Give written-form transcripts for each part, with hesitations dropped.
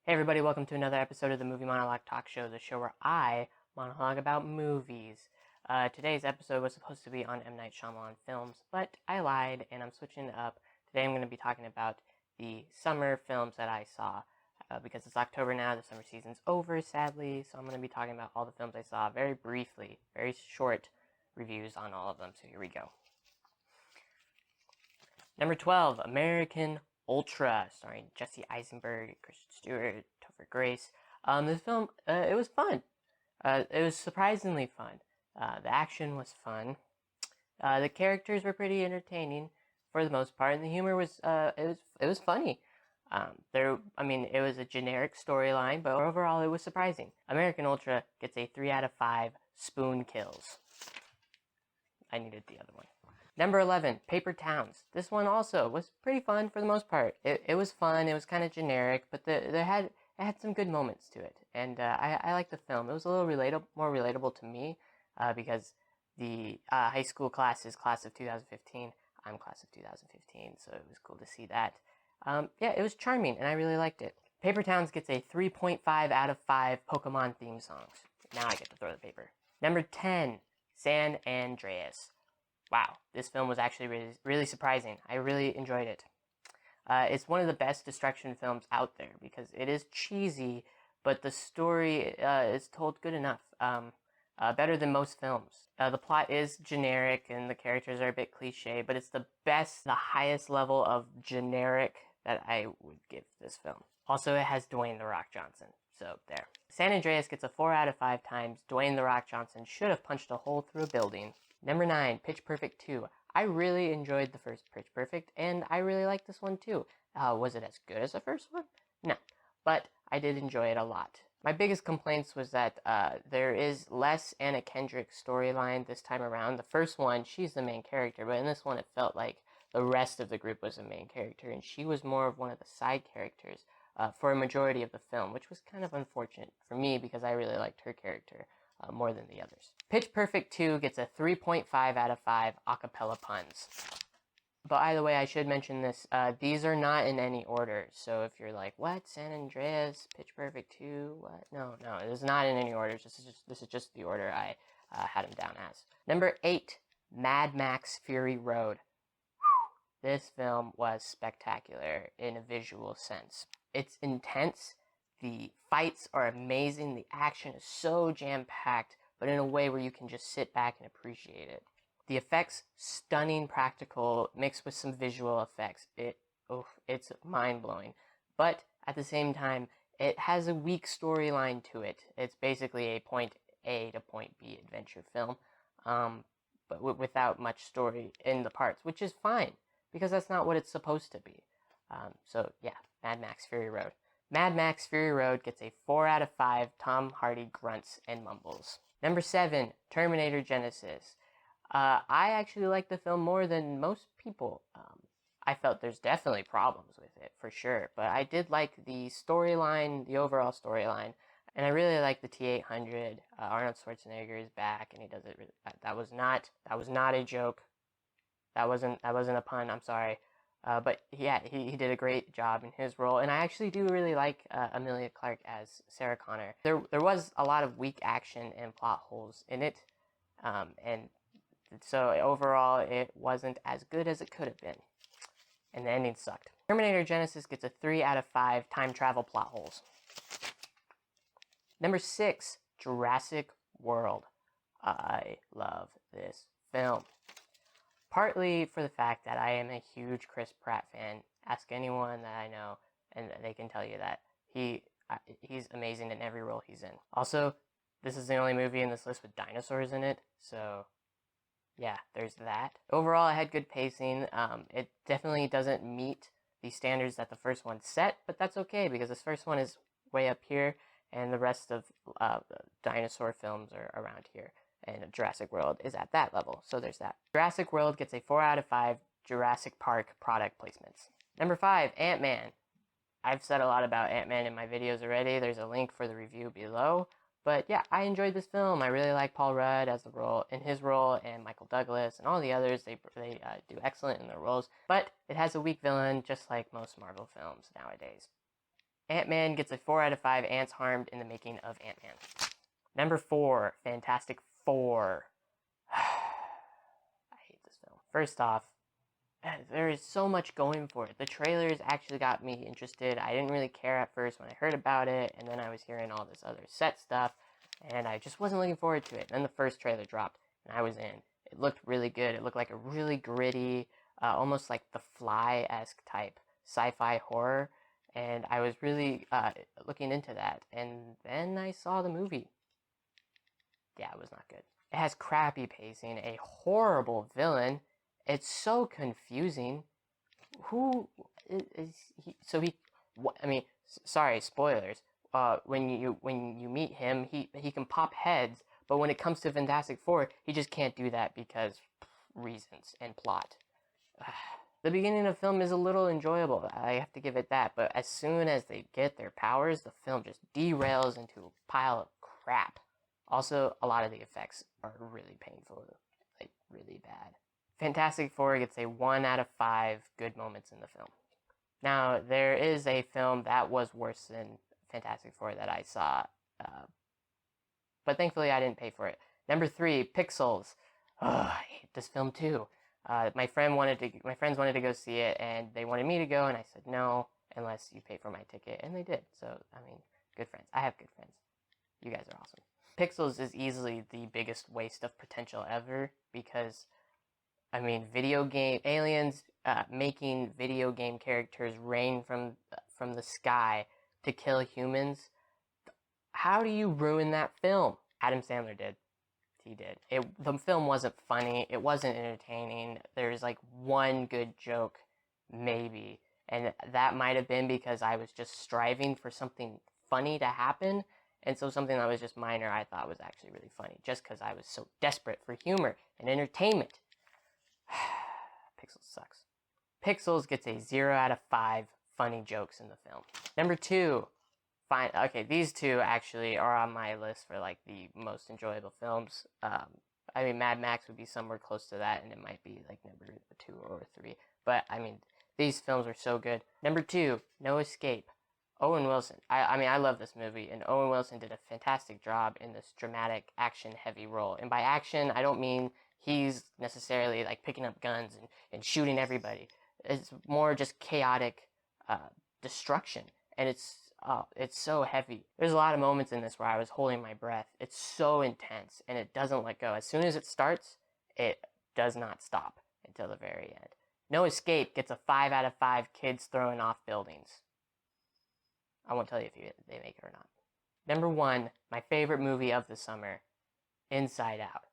Hey everybody, welcome to another episode of the Movie Monologue Talk Show, the show where I monologue about movies. Today's episode was supposed to be on M. Night Shyamalan films, but I lied and I'm switching it up. Today I'm going to be talking about the summer films that I saw, because it's October now, the summer season's over, sadly, so I'm going to be talking about all the films I saw very briefly, very short reviews on all of them, so here we go. Number 12, American Ultra, starring Jesse Eisenberg, Kristen Stewart, Topher Grace. This film, it was fun. It was surprisingly fun. The action was fun. The characters were pretty entertaining for the most part, and the humor was, it was funny. It was a generic storyline, but overall it was surprising. American Ultra gets a 3 out of 5 spoon kills. I needed the other one. Number 11, Paper Towns. This one also was pretty fun for the most part. It was fun, it was kind of generic, but it had some good moments to it. And I liked the film. It was a little more relatable to me, because the high school class is class of 2015. I'm class of 2015, so it was cool to see that. Yeah, it was charming, and I really liked it. Paper Towns gets a 3.5 out of 5 Pokemon theme songs. Now I get to throw the paper. Number 10, San Andreas. Wow, this film was actually really, really surprising. I really enjoyed it. It's one of the best destruction films out there because it is cheesy, but the story is told good enough. Better than most films. The plot is generic and the characters are a bit cliche, but it's the highest level of generic that I would give this film. Also, it has Dwayne "The Rock" Johnson, so there. San Andreas gets a 4 out of 5 times Dwayne "The Rock" Johnson should have punched a hole through a building. Number 9, Pitch Perfect 2. I really enjoyed the first Pitch Perfect, and I really like this one too. Was it as good as the first one? No, but I did enjoy it a lot. My biggest complaints was that there is less Anna Kendrick storyline this time around. The first one, she's the main character, but in this one it felt like the rest of the group was the main character, and she was more of one of the side characters for a majority of the film, which was kind of unfortunate for me because I really liked her character more than the others. Pitch Perfect 2 gets a 3.5 out of 5 acapella puns. But by the way, I should mention this, these are not in any order, so if you're like, what, San Andreas, Pitch Perfect 2, what? No, it is not in any order, this is just the order I had them down as. Number 8, Mad Max Fury Road. Whew. This film was spectacular in a visual sense. It's intense. The fights are amazing. The action is so jam-packed, but in a way where you can just sit back and appreciate it. The effects, stunning practical, mixed with some visual effects. It's mind-blowing. But at the same time, it has a weak storyline to it. It's basically a point A to point B adventure film, but without much story in the parts, which is fine, because that's not what it's supposed to be. So yeah, Mad Max Fury Road. Mad Max Fury Road gets a 4 out of 5 Tom Hardy grunts and mumbles. Number 7, Terminator Genisys. I actually like the film more than most people. I felt there's definitely problems with it, for sure, but I did like the storyline, the overall storyline, and I really like the T-800. Arnold Schwarzenegger is back, and he does it really, that was not a joke. That wasn't a pun, I'm sorry. But yeah, he did a great job in his role, and I actually do really like Emilia Clarke as Sarah Connor. There was a lot of weak action and plot holes in it, and so overall it wasn't as good as it could have been, and the ending sucked. Terminator Genisys gets a 3 out of 5 time travel plot holes. Number 6, Jurassic World. I love this film. Partly for the fact that I am a huge Chris Pratt fan. Ask anyone that I know, and they can tell you that he's amazing in every role he's in. Also, this is the only movie in this list with dinosaurs in it, so yeah, there's that. Overall, I had good pacing. It definitely doesn't meet the standards that the first one set, but that's okay because this first one is way up here, and the rest of dinosaur films are around here. And Jurassic World is at that level, so there's that. Jurassic World gets a 4 out of 5 Jurassic Park product placements. Number 5, Ant-Man. I've said a lot about Ant-Man in my videos already. There's a link for the review below. But yeah, I enjoyed this film. I really like Paul Rudd as the role in his role, and Michael Douglas and all the others. They do excellent in their roles. But it has a weak villain, just like most Marvel films nowadays. Ant-Man gets a 4 out of 5 ants harmed in the making of Ant-Man. Number 4, Fantastic Four. I hate this film. First off, there is so much going for it. The trailers actually got me interested. I didn't really care at first when I heard about it, and then I was hearing all this other set stuff, and I just wasn't looking forward to it. Then the first trailer dropped, and I was in. It looked really good. It looked like a really gritty, almost like The Fly-esque type sci-fi horror, and I was really looking into that. And then I saw the movie. Yeah, it was not good. It has crappy pacing, a horrible villain. It's so confusing. Who is he? So he, I mean, sorry, spoilers. When you meet him, he can pop heads, but when it comes to Fantastic Four, he just can't do that because reasons and plot. The beginning of the film is a little enjoyable. I have to give it that, but as soon as they get their powers, the film just derails into a pile of crap. Also, a lot of the effects are really painful, like really bad. Fantastic Four gets a 1 out of 5 good moments in the film. Now, there is a film that was worse than Fantastic Four that I saw, but thankfully I didn't pay for it. Number 3, Pixels. I hate this film too. My friends wanted to go see it, and they wanted me to go, and I said no, unless you pay for my ticket, and they did. So, I mean, good friends. I have good friends. You guys are awesome. Pixels is easily the biggest waste of potential ever, because, I mean, video game aliens making video game characters rain from the sky to kill humans. How do you ruin that film? Adam Sandler did. He did. The film wasn't funny. It wasn't entertaining. There's like one good joke, maybe, and that might have been because I was just striving for something funny to happen. And so something that was just minor I thought was actually really funny, just because I was so desperate for humor and entertainment. Pixels sucks. Pixels gets a 0 out of 5 funny jokes in the film. Number 2, fine. Okay, these two actually are on my list for like the most enjoyable films. I mean, Mad Max would be somewhere close to that, and it might be like number 2 or 3. But I mean, these films are so good. Number 2, No Escape. Owen Wilson. I mean, I love this movie, and Owen Wilson did a fantastic job in this dramatic, action-heavy role. And by action, I don't mean he's necessarily like picking up guns and shooting everybody. It's more just chaotic destruction, and it's so heavy. There's a lot of moments in this where I was holding my breath. It's so intense, and it doesn't let go. As soon as it starts, it does not stop until the very end. No Escape gets a 5 out of 5 kids throwing off buildings. I won't tell you if they make it or not. Number 1, my favorite movie of the summer, Inside Out.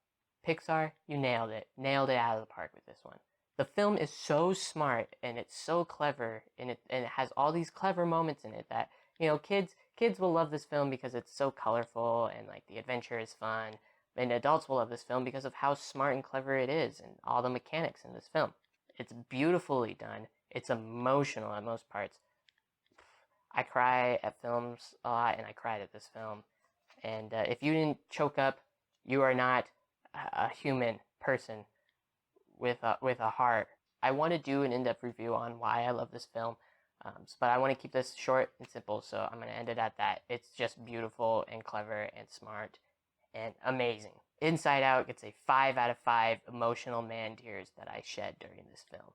Pixar, you nailed it. Nailed it out of the park with this one. The film is so smart, and it's so clever, and it has all these clever moments in it that, you know, kids will love this film because it's so colorful, and like the adventure is fun, and adults will love this film because of how smart and clever it is, and all the mechanics in this film. It's beautifully done. It's emotional at most parts. I cry at films a lot, and I cried at this film. And if you didn't choke up, you are not a human person with a heart. I want to do an in-depth review on why I love this film, but I want to keep this short and simple, so I'm going to end it at that. It's just beautiful and clever and smart and amazing. Inside Out gets a 5 out of 5 emotional man tears that I shed during this film.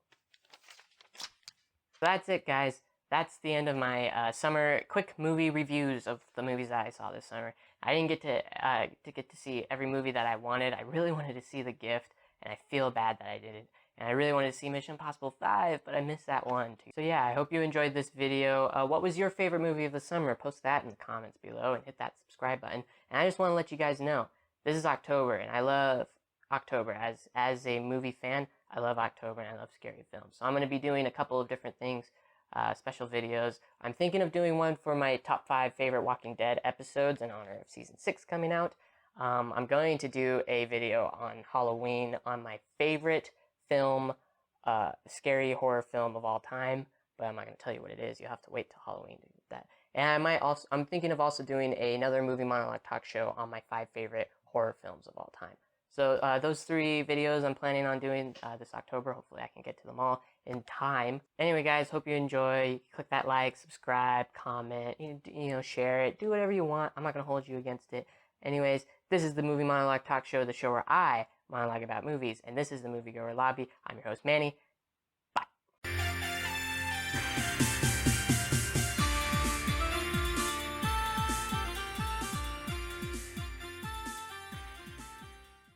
So that's it, guys. That's the end of my summer quick movie reviews of the movies that I saw this summer. I didn't get to see every movie that I wanted. I really wanted to see The Gift, and I feel bad that I didn't. And I really wanted to see Mission Impossible 5, but I missed that one too. So yeah, I hope you enjoyed this video. What was your favorite movie of the summer? Post that in the comments below and hit that subscribe button. And I just want to let you guys know, this is October, and I love October. As a movie fan, I love October, and I love scary films. So I'm going to be doing a couple of different things. Special videos. I'm thinking of doing one for my top 5 favorite Walking Dead episodes in honor of season 6 coming out. I'm going to do a video on Halloween on my favorite film, scary horror film of all time, but I'm not going to tell you what it is. You'll have to wait till Halloween to get that. And I'm thinking of also doing another movie monologue talk show on my 5 favorite horror films of all time. So those 3 videos I'm planning on doing this October. Hopefully I can get to them all in time. Anyway, guys, hope you enjoy. Click that like, subscribe, comment, share it. Do whatever you want. I'm not going to hold you against it. Anyways, this is the Movie Monologue Talk Show, the show where I monologue about movies. And this is the Moviegoer Lobby. I'm your host, Manny. Bye.